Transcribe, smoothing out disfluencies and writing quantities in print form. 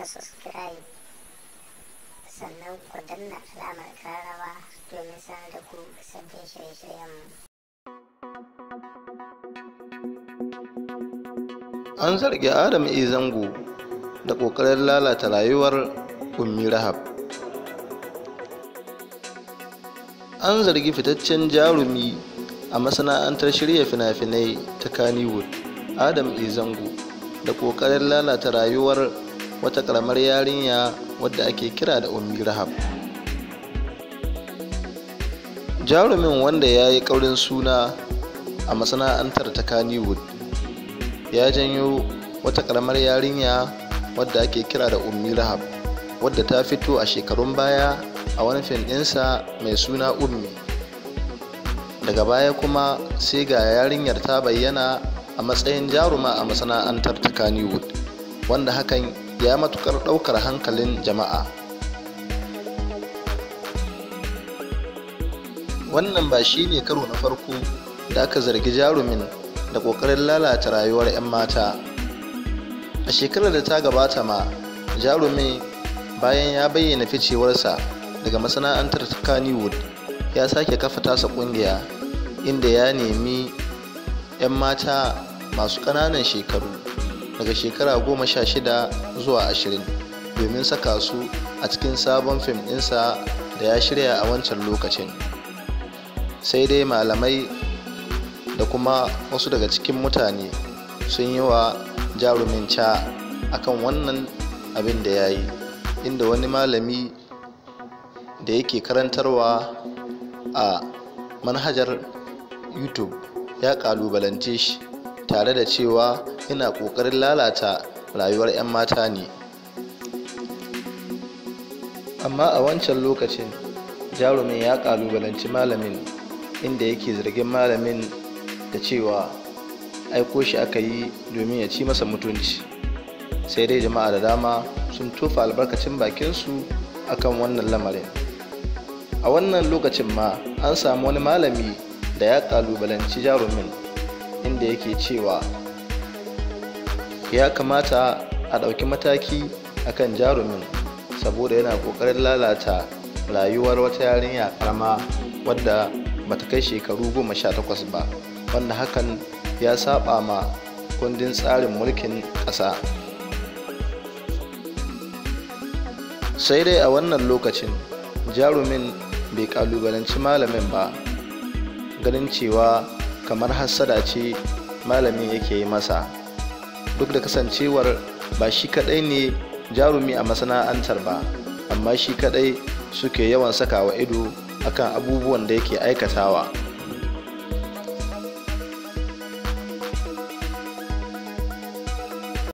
subscribe sannan ku danna alamar kararrawa domin sanar da ku sabbin shirye-shiryenmu. An zargi Adam A. Zango da ƙoƙarin lalata rayuwar Ummi Rahab. An zargi fitaccen jarumi a masana'antar shirya fina-finai ta Kannywood, Adam A. Zango, da ƙoƙarin lalata rayuwar wata ƙaramar yarinya wadda ake kira da Ummi Rahab. Jarumin, wanda ya yi ƙaurin suna a masana'antar ta Kannywood, ya janyo wata ƙaramar yarinya wadda ake kira da Ummi Rahab, wadda ta fito a shekarun baya a wani fim ɗinsa mai suna Ummi. Daga baya kuma sai ga yarinyar ta bayyana a matsayin jaruma a masana'antar ta Kannywood, wanda hakan ya matukar ɗaukar hankalin jama'a. Wannan ba shi ne karo na farko da aka zargi jarumin da ƙoƙarin lalata rayuwar 'yan mata. A shekarar da ta gabata ma, jarumin, bayan ya bayyana ficewarsa daga masana'antar ta Kannywood, ya sake kafa tasa ƙungiya, inda ya nemi 'yan mata masu ƙananan shekaru daga shekara 16 zuwa 20 domin saka su a cikin sabon fim ɗinsa da ya shirya a wancan lokacin. Sai dai malamai da kuma wasu daga cikin mutane sun yi wa jarumin ca akan wannan abin da ya yi, inda wani malami da yake karantarwa a manhajar YouTube ya kalubalance shi tare da cewa yana ƙoƙarin lalata rayuwar 'yan mata ne. Amma a wancan lokacin jarumin ya kalubalanci malamin, inda yake zargin malamin da cewa aiko shi aka yi domin ya ci masa mutunci. Sai dai jama'a da dama sun tofa albarkacin bakinsu akan wannan lamarin. A wannan lokacin ma an samu wani malami da ya kalubalanci jarumin, inda yake cewa ya kamata a ɗauki mataki akan jarumin saboda yana ƙoƙarin lalata rayuwar wata yarinya ƙarama wadda bata kai shekaru 18 ba, wanda hakan ya saba ma kundin tsarin mulkin ƙasa. Sai dai a wannan lokacin jarumin bai kalubalanci malamin ba, ganin cewa kamar hassada ce malamin yake yi masa, duk da kasancewar ba shi kadai ne jarumi a masana'antar ba, amma shi kadai suke yawan sakawa ido akan abubuwan da yake aikatawa.